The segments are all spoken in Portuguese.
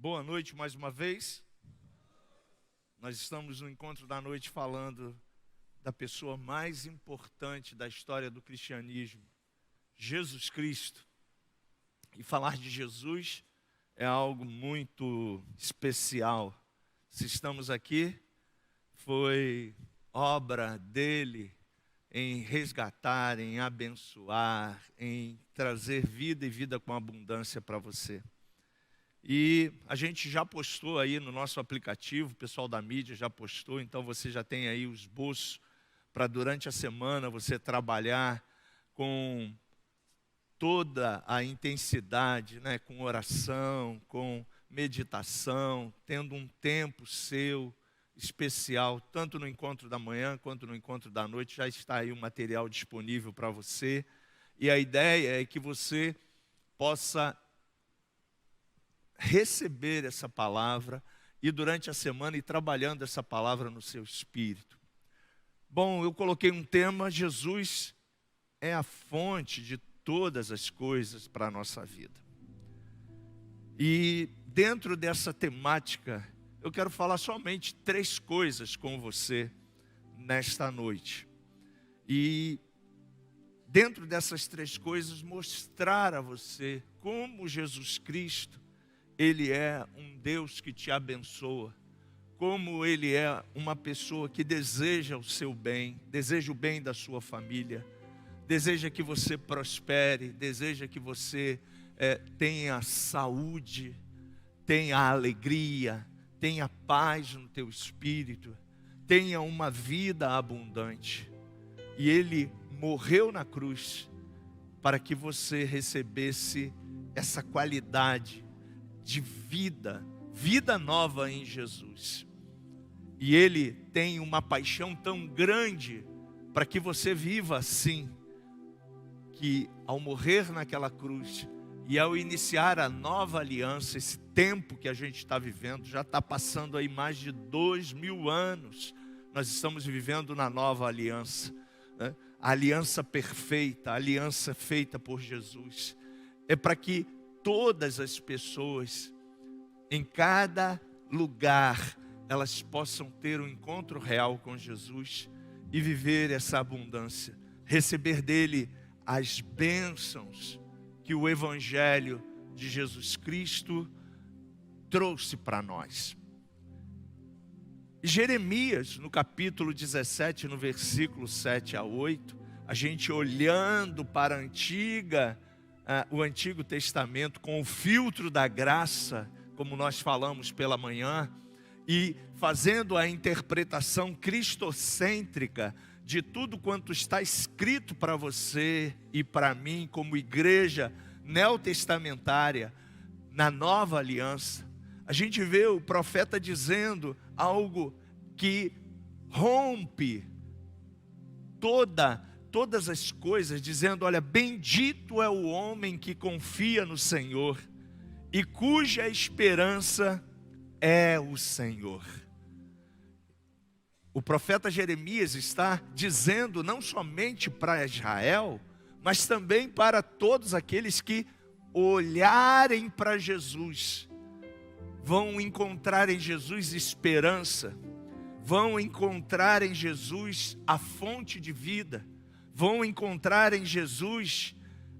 Boa noite mais uma vez. Nós estamos no encontro da noite falando da pessoa mais importante da história do cristianismo, Jesus Cristo. E falar de Jesus é algo muito especial. Se estamos aqui, foi obra dele em resgatar, em abençoar, em trazer vida e vida com abundância para você. E a gente já postou aí no nosso aplicativo, o pessoal da mídia já postou, então você já tem aí o esboço para durante a semana você trabalhar com toda a intensidade, né, com oração, com meditação, tendo um tempo seu especial, tanto no encontro da manhã quanto no encontro da noite, já está aí o material disponível para você. E a ideia é que você possa receber essa palavra e durante a semana ir trabalhando essa palavra no seu espírito. Bom, eu coloquei um tema: Jesus é a fonte de todas as coisas para a nossa vida. E dentro dessa temática, eu quero falar somente 3 coisas com você nesta noite. E dentro dessas 3 coisas, mostrar a você como Jesus Cristo, Ele é um Deus que te abençoa, como Ele é uma pessoa que deseja o seu bem, deseja o bem da sua família, deseja que você prospere, deseja que você tenha saúde, tenha alegria, tenha paz no teu espírito, tenha uma vida abundante. E Ele morreu na cruz para que você recebesse essa qualidade de vida, vida nova em Jesus. E Ele tem uma paixão tão grande para que você viva assim, que ao morrer naquela cruz e ao iniciar a nova aliança, esse tempo que a gente está vivendo, já está passando aí mais de 2000 anos, nós estamos vivendo na nova aliança, né? A aliança perfeita, a aliança feita por Jesus, é para que todas as pessoas, em cada lugar, elas possam ter um encontro real com Jesus e viver essa abundância, receber dele as bênçãos que o Evangelho de Jesus Cristo trouxe para nós. Jeremias, no capítulo 17, no versículo 7 a 8, a gente olhando para o Antigo Testamento com o filtro da graça, como nós falamos pela manhã, e fazendo a interpretação cristocêntrica de tudo quanto está escrito para você e para mim como igreja neotestamentária na nova aliança, a gente vê o profeta dizendo algo que rompe todas as coisas, dizendo: olha, bendito é o homem que confia no Senhor e cuja esperança é o Senhor. O profeta Jeremias está dizendo não somente para Israel, mas também para todos aqueles que olharem para Jesus, vão encontrar em Jesus esperança, vão encontrar em Jesus a fonte de vida, vão encontrar em Jesus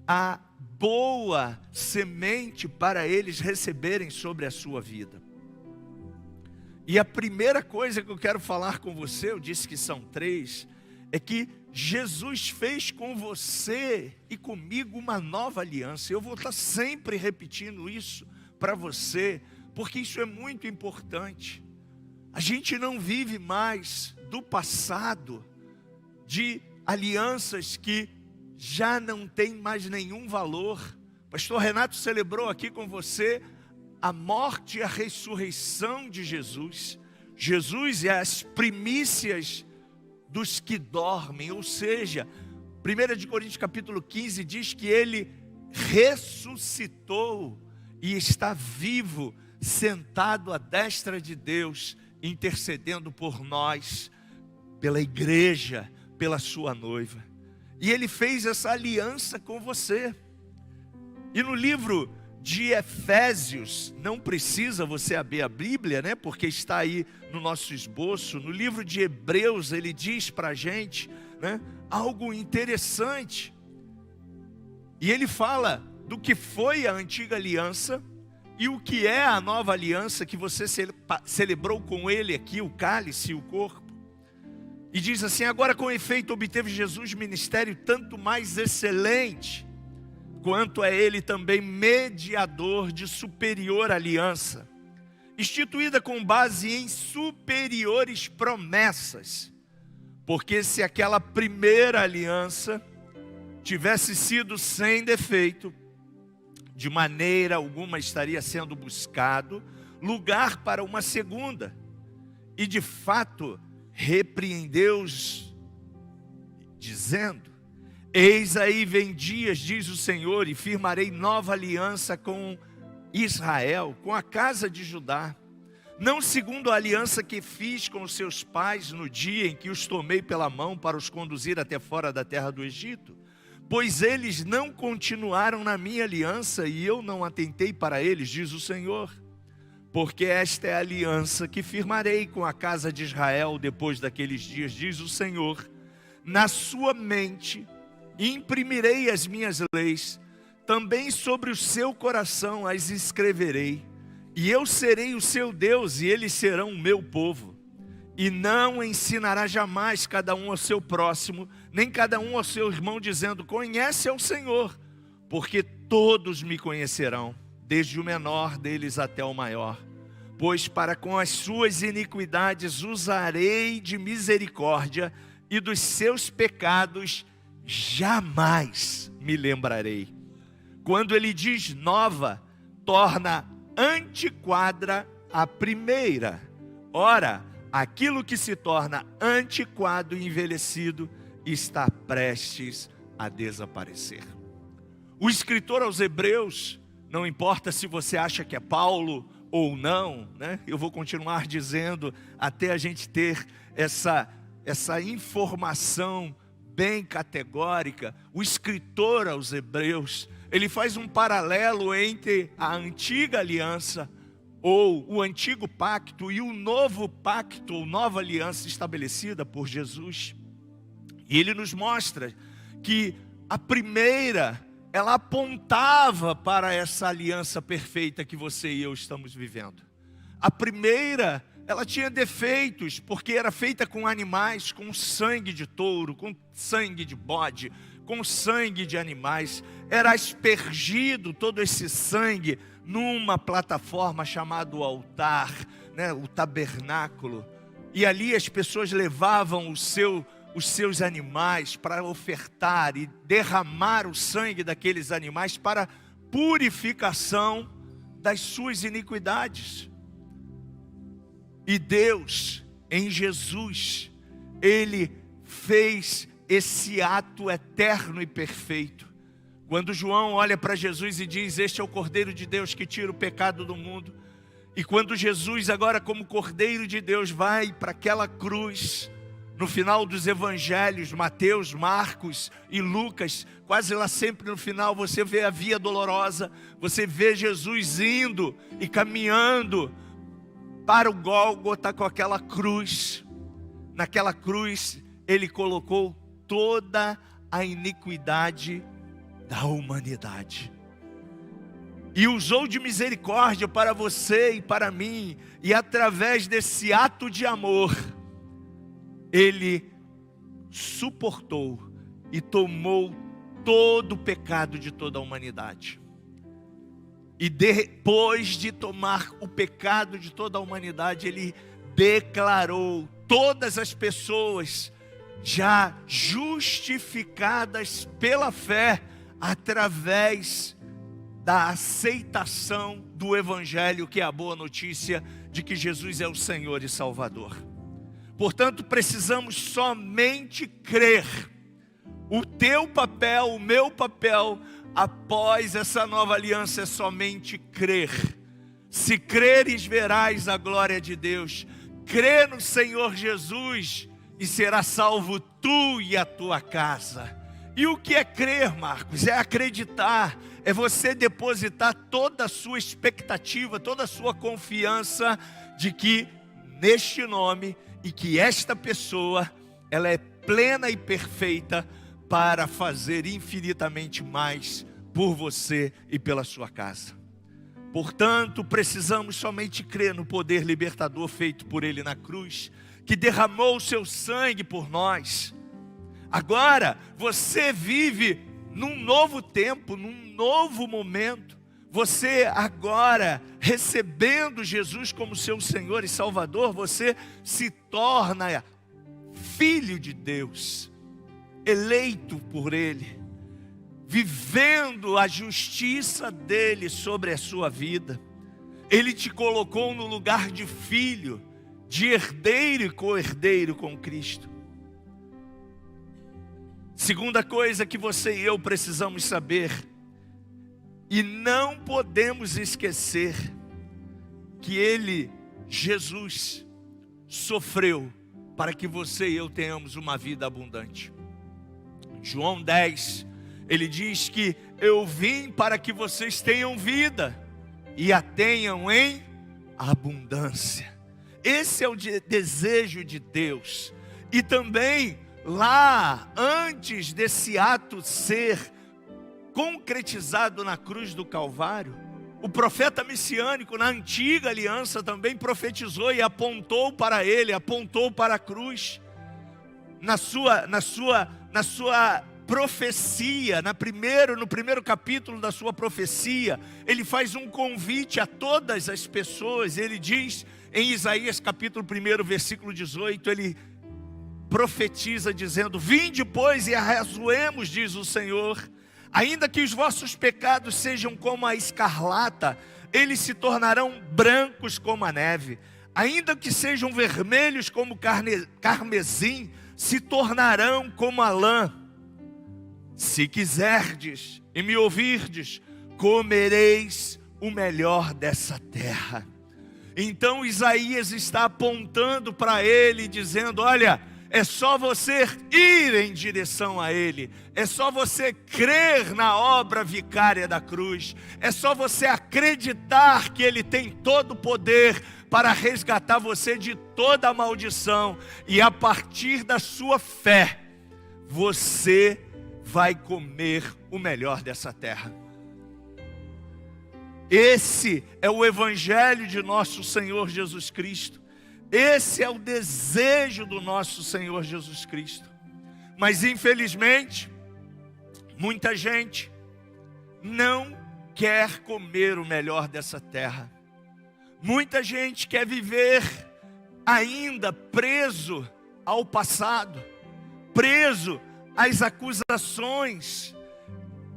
a boa semente para eles receberem sobre a sua vida. E a primeira coisa que eu quero falar com você, eu disse que são 3, é que Jesus fez com você e comigo uma nova aliança. Eu vou estar sempre repetindo isso para você, porque isso é muito importante. A gente não vive mais do passado, de alianças que já não têm mais nenhum valor. O pastor Renato celebrou aqui com você a morte e a ressurreição de Jesus. Jesus é as primícias dos que dormem, ou seja, 1 Coríntios capítulo 15 diz que Ele ressuscitou e está vivo, sentado à destra de Deus, intercedendo por nós, pela igreja, pela sua noiva. E Ele fez essa aliança com você. E no livro de Efésios, não precisa você abrir a Bíblia, né? Porque está aí no nosso esboço. No livro de Hebreus, ele diz para a gente, né, algo interessante. E ele fala do que foi a antiga aliança e o que é a nova aliança que você celebrou com ele aqui, o cálice e o corpo. E diz assim: agora com efeito obteve Jesus ministério tanto mais excelente, quanto é ele também mediador de superior aliança, instituída com base em superiores promessas. Porque se aquela primeira aliança tivesse sido sem defeito, de maneira alguma estaria sendo buscado lugar para uma segunda. E de fato repreendeu-os, dizendo: eis aí vem dias, diz o Senhor, e firmarei nova aliança com Israel, com a casa de Judá, não segundo a aliança que fiz com os seus pais no dia em que os tomei pela mão para os conduzir até fora da terra do Egito, pois eles não continuaram na minha aliança e eu não atentei para eles, diz o Senhor. Porque esta é a aliança que firmarei com a casa de Israel depois daqueles dias, diz o Senhor. Na sua mente imprimirei as minhas leis, também sobre o seu coração as escreverei. E eu serei o seu Deus e eles serão o meu povo. E não ensinará jamais cada um ao seu próximo, nem cada um ao seu irmão, dizendo: conhece ao Senhor, porque todos me conhecerão, desde o menor deles até o maior. Pois para com as suas iniquidades usarei de misericórdia, e dos seus pecados jamais me lembrarei. Quando ele diz nova, torna antiquada a primeira. Ora, aquilo que se torna antiquado e envelhecido está prestes a desaparecer. O escritor aos Hebreus, não importa se você acha que é Paulo ou não, né? Eu vou continuar dizendo até a gente ter essa informação bem categórica. O escritor aos Hebreus, ele faz um paralelo entre a antiga aliança, ou o antigo pacto, e o novo pacto, ou nova aliança estabelecida por Jesus. E ele nos mostra que a primeira, ela apontava para essa aliança perfeita que você e eu estamos vivendo. A primeira, ela tinha defeitos, porque era feita com animais, com sangue de touro, com sangue de bode, com sangue de animais. Era aspergido todo esse sangue numa plataforma chamada altar, né, o tabernáculo. E ali as pessoas levavam os seus animais para ofertar e derramar o sangue daqueles animais para purificação das suas iniquidades. E Deus, em Jesus, Ele fez esse ato eterno e perfeito. Quando João olha para Jesus e diz: este é o Cordeiro de Deus que tira o pecado do mundo. E quando Jesus, agora como Cordeiro de Deus, vai para aquela cruz, no final dos evangelhos, Mateus, Marcos e Lucas, quase lá sempre no final você vê a via dolorosa, você vê Jesus indo e caminhando para o Gólgota com aquela cruz. Naquela cruz Ele colocou toda a iniquidade da humanidade e usou de misericórdia para você e para mim. E através desse ato de amor, Ele suportou e tomou todo o pecado de toda a humanidade. E depois de tomar o pecado de toda a humanidade, Ele declarou todas as pessoas já justificadas pela fé, através da aceitação do Evangelho, que é a boa notícia de que Jesus é o Senhor e Salvador. Portanto, precisamos somente crer. O teu papel, o meu papel, após essa nova aliança, é somente crer. Se creres, verás a glória de Deus. Crê no Senhor Jesus e será salvo tu e a tua casa. E o que é crer, Marcos? É acreditar, é você depositar toda a sua expectativa, toda a sua confiança de que neste nome e que esta pessoa, ela é plena e perfeita para fazer infinitamente mais por você e pela sua casa. Portanto, precisamos somente crer no poder libertador feito por Ele na cruz, que derramou o seu sangue por nós. Agora, você vive num novo tempo, num novo momento. Você agora, recebendo Jesus como seu Senhor e Salvador, você se torna filho de Deus, eleito por Ele, vivendo a justiça dEle sobre a sua vida. Ele te colocou no lugar de filho, de herdeiro e co-herdeiro com Cristo. Segunda coisa que você e eu precisamos saber, e não podemos esquecer, que Ele, Jesus, sofreu para que você e eu tenhamos uma vida abundante. João 10, ele diz que eu vim para que vocês tenham vida e a tenham em abundância. Esse é o desejo de Deus. E também lá, antes desse ato ser concretizado na cruz do Calvário, o profeta messiânico na antiga aliança também profetizou e apontou para ele, apontou para a cruz. Na sua profecia, no primeiro capítulo da sua profecia, ele faz um convite a todas as pessoas. Ele diz em Isaías capítulo 1, versículo 18, ele profetiza dizendo: vinde, pois, e arrazoemos, diz o Senhor. Ainda que os vossos pecados sejam como a escarlata, eles se tornarão brancos como a neve. Ainda que sejam vermelhos como carmesim, se tornarão como a lã. Se quiserdes e me ouvirdes, comereis o melhor dessa terra. Então Isaías está apontando para ele, dizendo: olha, é só você ir em direção a Ele. É só você crer na obra vicária da cruz. É só você acreditar que Ele tem todo o poder para resgatar você de toda a maldição. E a partir da sua fé, você vai comer o melhor dessa terra. Esse é o Evangelho de nosso Senhor Jesus Cristo. Esse é o desejo do nosso Senhor Jesus Cristo. Mas infelizmente, muita gente não quer comer o melhor dessa terra. Muita gente quer viver ainda preso ao passado, preso às acusações,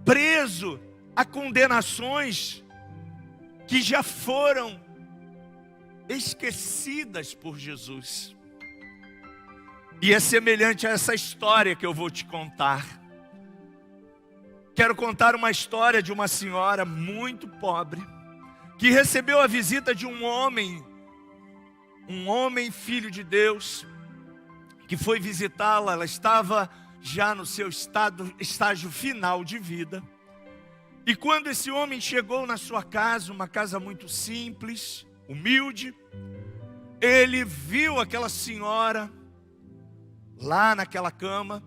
preso a condenações que já foram esquecidas por Jesus. E é semelhante a essa história que eu vou te contar. Quero contar uma história de uma senhora muito pobre, que recebeu a visita de um homem filho de Deus, que foi visitá-la. Ela estava já no seu estágio final de vida. E quando esse homem chegou na sua casa, uma casa muito simples, humilde, ele viu aquela senhora lá naquela cama,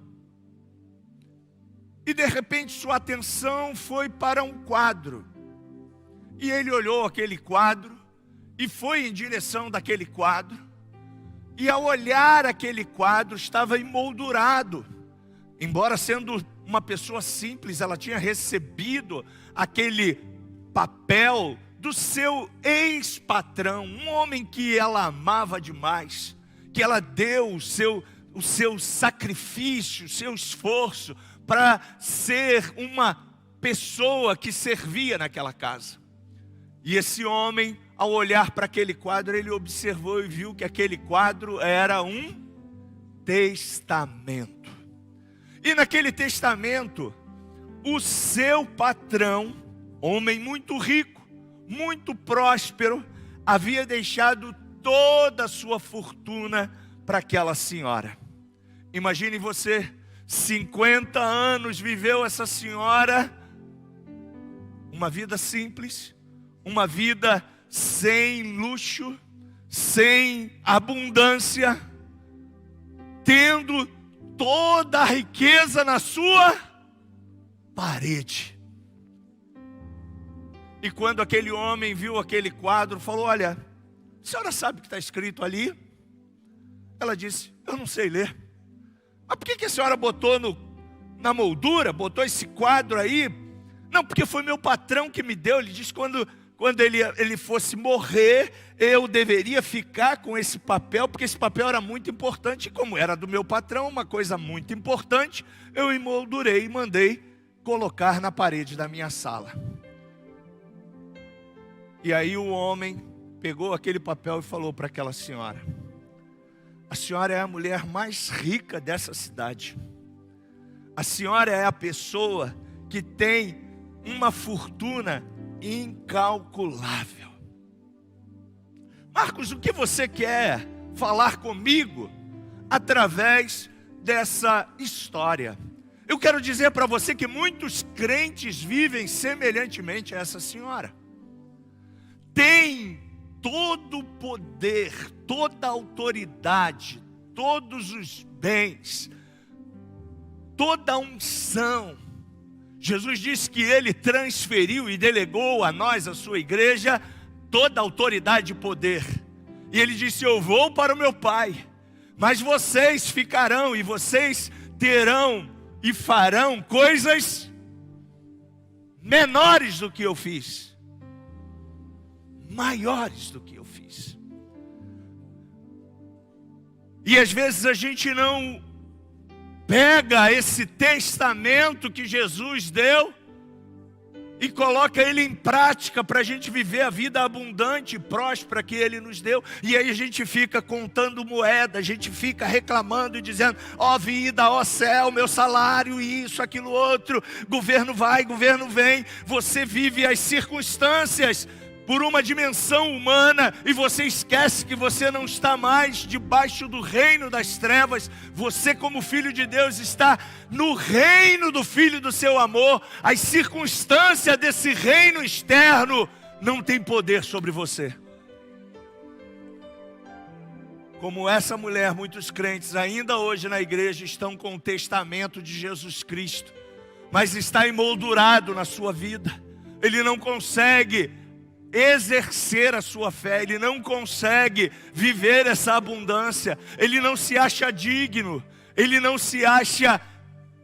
e de repente sua atenção foi para um quadro, e ele olhou aquele quadro, e foi em direção daquele quadro, e ao olhar aquele quadro, estava emoldurado. Embora sendo uma pessoa simples, ela tinha recebido aquele papel do seu ex-patrão, um homem que ela amava demais, que ela deu o seu sacrifício, o seu esforço para ser uma pessoa que servia naquela casa. E esse homem, ao olhar para aquele quadro, ele observou e viu que aquele quadro era um testamento. E naquele testamento, o seu patrão, homem muito rico, muito próspero, havia deixado toda a sua fortuna para aquela senhora. Imagine você 50 anos viveu essa senhora, uma vida simples, uma vida sem luxo, sem abundância, tendo toda a riqueza na sua parede. E quando aquele homem viu aquele quadro, falou: olha, a senhora sabe o que está escrito ali? Ela disse: eu não sei ler. Mas por que a senhora botou na moldura, botou esse quadro aí? Não, porque foi meu patrão que me deu. Ele disse que quando ele fosse morrer, eu deveria ficar com esse papel, porque esse papel era muito importante. E como era do meu patrão, uma coisa muito importante, eu emoldurei e mandei colocar na parede da minha sala. E aí o homem pegou aquele papel e falou para aquela senhora: a senhora é a mulher mais rica dessa cidade. A senhora é a pessoa que tem uma fortuna incalculável. Marcos, o que você quer falar comigo através dessa história? Eu quero dizer para você que muitos crentes vivem semelhantemente a essa senhora. Tem todo o poder, toda a autoridade, todos os bens, toda a unção. Jesus disse que Ele transferiu e delegou a nós, a sua igreja, toda a autoridade e poder. E Ele disse: eu vou para o meu Pai, mas vocês ficarão e vocês terão e farão coisas menores do que eu fiz, maiores do que eu fiz. E às vezes a gente não pega esse testamento que Jesus deu e coloca ele em prática para a gente viver a vida abundante e próspera que Ele nos deu. E aí a gente fica contando moeda, a gente fica reclamando e dizendo: ó vida, ó céu, meu salário, isso, aquilo, outro, governo vai, governo vem. Você vive as circunstâncias por uma dimensão humana, e você esquece que você não está mais debaixo do reino das trevas. Você, como filho de Deus, está no reino do Filho do seu amor. As circunstâncias desse reino externo não têm poder sobre você. Como essa mulher, muitos crentes ainda hoje na igreja estão com o testamento de Jesus Cristo, mas está emoldurado na sua vida. Ele não consegue exercer a sua fé, ele não consegue viver essa abundância, ele não se acha digno, ele não se acha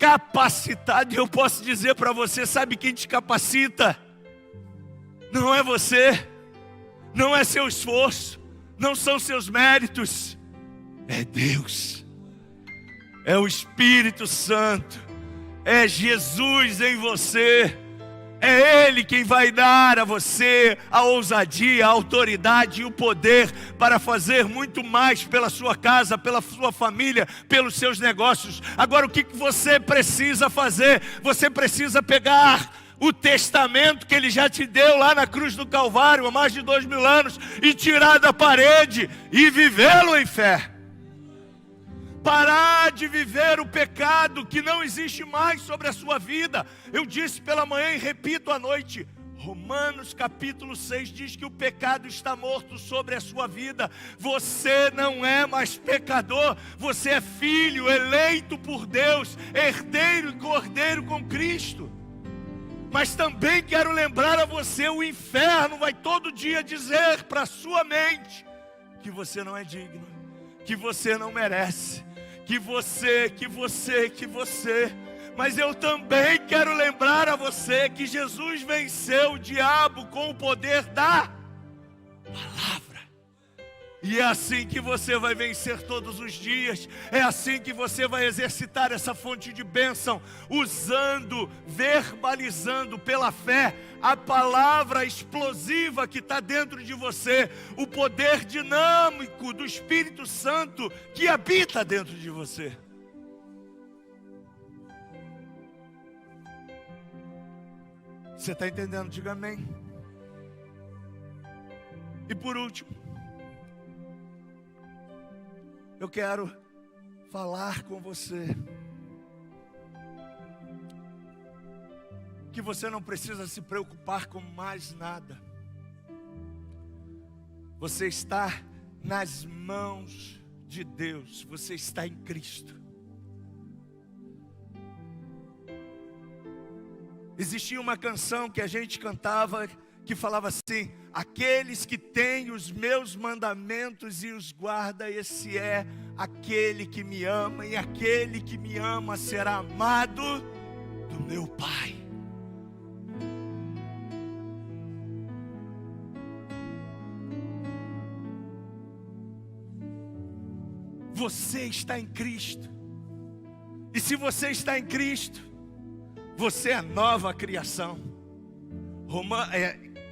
capacitado. E eu posso dizer para você: sabe quem te capacita? Não é você, não é seu esforço, não são seus méritos, é Deus, é o Espírito Santo, é Jesus em você. É Ele quem vai dar a você a ousadia, a autoridade e o poder para fazer muito mais pela sua casa, pela sua família, pelos seus negócios. Agora, o que você precisa fazer? Você precisa pegar o testamento que Ele já te deu lá na cruz do Calvário há mais de 2000 anos e tirar da parede e vivê-lo em fé. Parar de viver o pecado que não existe mais sobre a sua vida. Eu disse pela manhã e repito à noite: Romanos capítulo 6 diz que o pecado está morto sobre a sua vida. Você não é mais pecador, você é filho eleito por Deus, herdeiro e cordeiro com Cristo. Mas também quero lembrar a você: o inferno vai todo dia dizer para a sua mente que você não é digno, que você não merece, que você. Mas eu também quero lembrar a você que Jesus venceu o diabo com o poder da palavra. E é assim que você vai vencer todos os dias. É assim que você vai exercitar essa fonte de bênção, usando, verbalizando pela fé a palavra explosiva que está dentro de você, o poder dinâmico do Espírito Santo que habita dentro de você. Você está entendendo? Diga amém. E por último, eu quero falar com você que você não precisa se preocupar com mais nada. Você está nas mãos de Deus, você está em Cristo. Existia uma canção que a gente cantava que falava assim: aqueles que têm os meus mandamentos e os guarda, esse é aquele que me ama, e aquele que me ama será amado do meu Pai. Você está em Cristo, e se você está em Cristo, você é nova criação.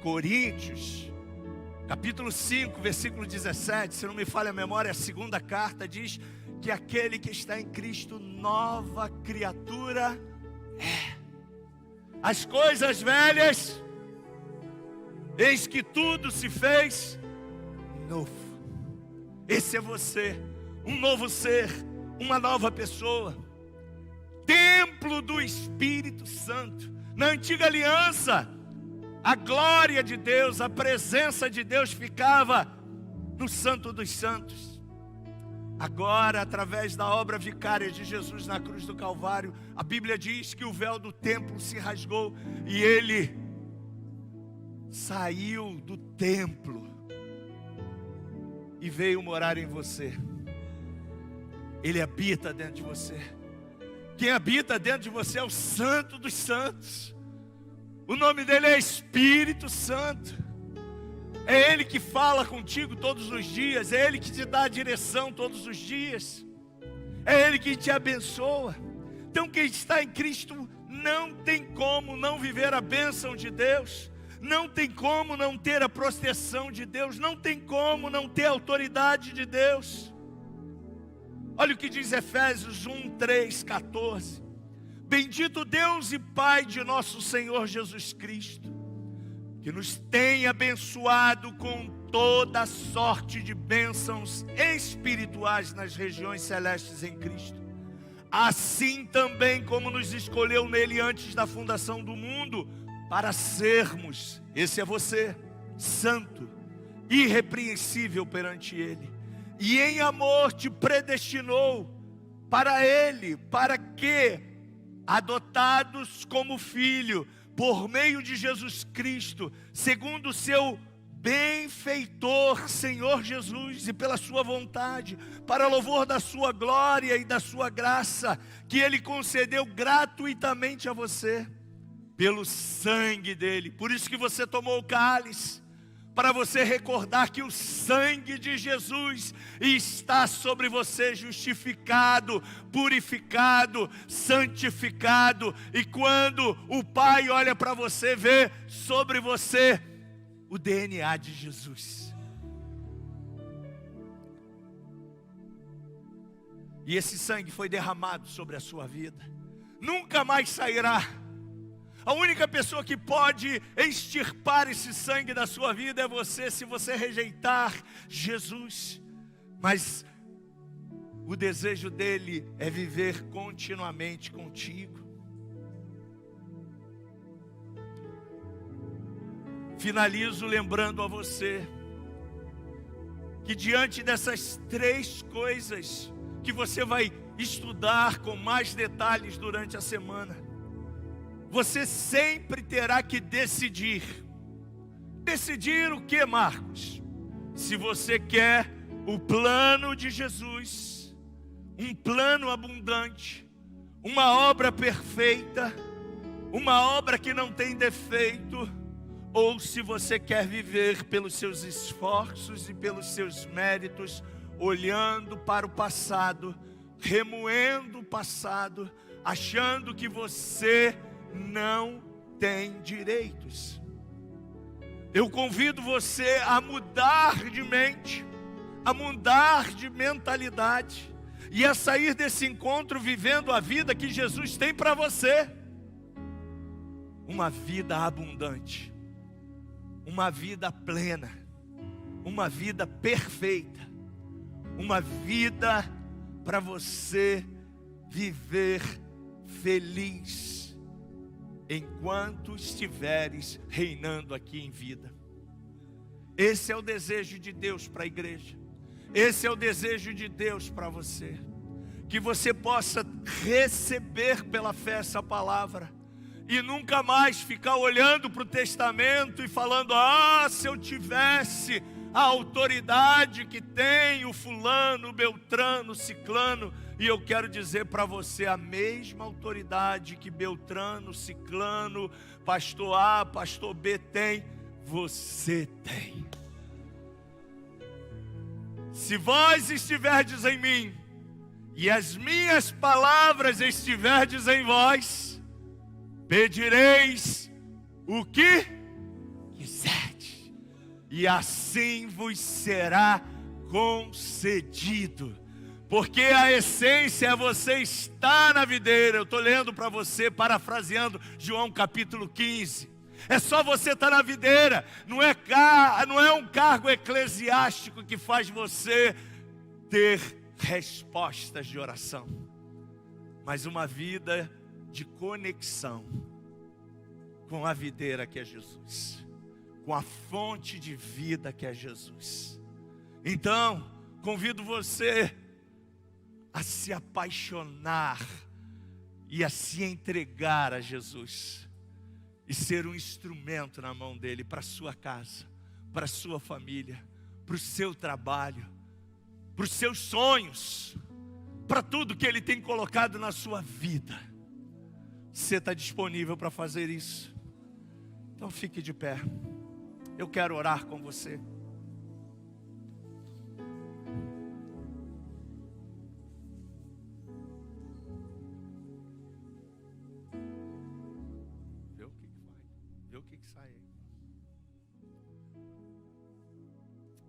Coríntios, capítulo 5, versículo 17, se não me falha a memória, a segunda carta diz que aquele que está em Cristo, nova criatura é. As coisas velhas, eis que tudo se fez novo. Esse é você, um novo ser, uma nova pessoa, templo do Espírito Santo. Na antiga aliança, a glória de Deus, a presença de Deus ficava no Santo dos Santos. Agora, através da obra vicária de Jesus na cruz do Calvário, a Bíblia diz que o véu do templo se rasgou e Ele saiu do templo e veio morar em você. Ele habita dentro de você. Quem habita dentro de você é o Santo dos Santos. O nome dele é Espírito Santo. É Ele que fala contigo todos os dias. É Ele que te dá a direção todos os dias. É Ele que te abençoa. Então quem está em Cristo não tem como não viver a bênção de Deus. Não tem como não ter a proteção de Deus. Não tem como não ter a autoridade de Deus. Olha o que diz Efésios 1, 3, 14. Bendito Deus e Pai de nosso Senhor Jesus Cristo, que nos tem abençoado com toda sorte de bênçãos espirituais nas regiões celestes em Cristo. Assim também como nos escolheu nele antes da fundação do mundo, para sermos, esse é você, santo, irrepreensível perante Ele. E em amor te predestinou para Ele, para que, adotados como filho, por meio de Jesus Cristo, segundo o seu benfeitor Senhor Jesus, e pela sua vontade, para louvor da sua glória e da sua graça, que Ele concedeu gratuitamente a você, pelo sangue dEle. Por isso que você tomou o cálice, para você recordar que o sangue de Jesus está sobre você, justificado, purificado, santificado. E quando o Pai olha para você, vê sobre você o DNA de Jesus. E esse sangue foi derramado sobre a sua vida, nunca mais sairá. A única pessoa que pode extirpar esse sangue da sua vida é você, se você rejeitar Jesus. Mas o desejo dele é viver continuamente contigo. Finalizo lembrando a você que diante dessas três coisas que você vai estudar com mais detalhes durante a semana, você sempre terá que decidir. Decidir o que, Marcos? Se você quer o plano de Jesus, um plano abundante, uma obra perfeita, uma obra que não tem defeito, ou se você quer viver pelos seus esforços e pelos seus méritos, olhando para o passado, remoendo o passado, achando que você não tem direitos. Eu convido você a mudar de mente, a mudar de mentalidade e a sair desse encontro vivendo a vida que Jesus tem para você. Uma vida abundante, uma vida plena, uma vida perfeita, uma vida para você viver feliz enquanto estiveres reinando aqui em vida. Esse é o desejo de Deus para a igreja. Esse é o desejo de Deus para você. Que você possa receber pela fé essa palavra. E nunca mais ficar olhando para o testamento e falando: ah, se eu tivesse a autoridade que tem o fulano, o beltrano, o ciclano. E eu quero dizer para você, a mesma autoridade que Beltrano, Ciclano, pastor A, pastor B tem, você tem. Se vós estiverdes em mim, e as minhas palavras estiverdes em vós, pedireis o que quiserdes, e assim vos será concedido. Porque a essência é você estar na videira. Eu estou lendo para você, parafraseando João capítulo 15. É só você estar na videira. Não é um cargo eclesiástico que faz você ter respostas de oração, mas uma vida de conexão com a videira que é Jesus, com a fonte de vida que é Jesus. Então, convido você a se apaixonar e a se entregar a Jesus e ser um instrumento na mão dele para a sua casa, para a sua família, para o seu trabalho, para os seus sonhos, para tudo que ele tem colocado na sua vida. Você está disponível para fazer isso? Então fique de pé. Eu quero orar com você.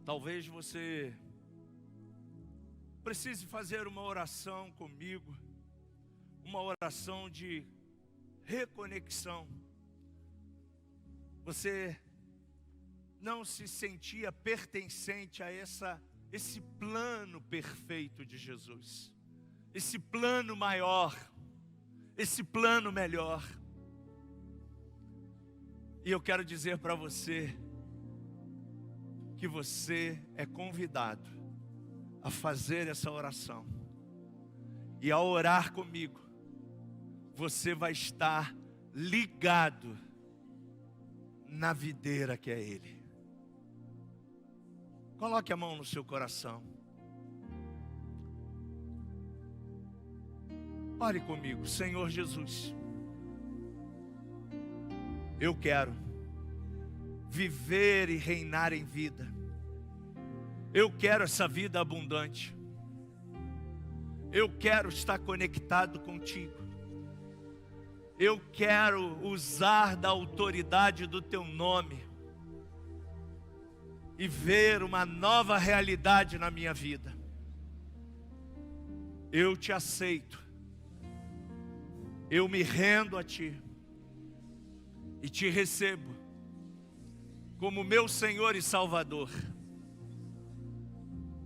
Talvez você precise fazer uma oração comigo, uma oração de reconexão. Você não se sentia pertencente a esse plano perfeito de Jesus, esse plano maior, esse plano melhor. E eu quero dizer para você que você é convidado a fazer essa oração. E ao orar comigo, você vai estar ligado na videira que é Ele. Coloque a mão no seu coração. Ore comigo. Senhor Jesus, eu quero viver e reinar em vida. Eu quero essa vida abundante. Eu quero estar conectado contigo. Eu quero usar da autoridade do teu nome e ver uma nova realidade na minha vida. Eu te aceito. Eu me rendo a ti e te recebo como meu Senhor e Salvador.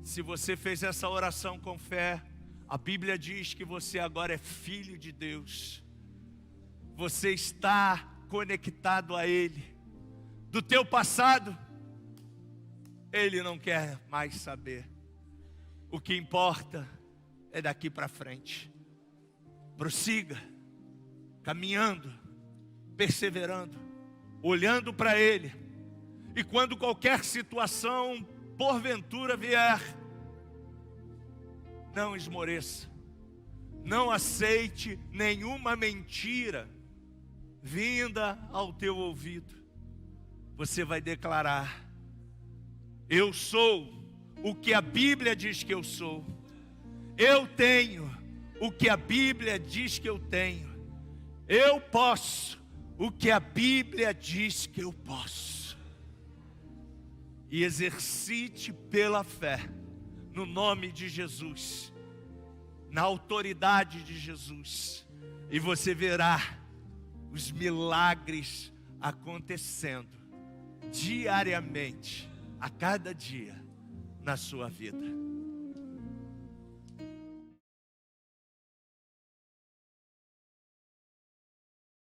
Se você fez essa oração com fé, a Bíblia diz que você agora é filho de Deus. Você está conectado a Ele. Do teu passado, Ele não quer mais saber. O que importa é daqui para frente. Prossiga, caminhando, perseverando, olhando para Ele. E quando qualquer situação porventura vier, não esmoreça. Não aceite nenhuma mentira vinda ao teu ouvido. Você vai declarar: eu sou o que a Bíblia diz que eu sou. Eu tenho o que a Bíblia diz que eu tenho. Eu posso o que a Bíblia diz que eu posso. E exercite pela fé, no nome de Jesus, na autoridade de Jesus, e você verá os milagres acontecendo diariamente, a cada dia, na sua vida.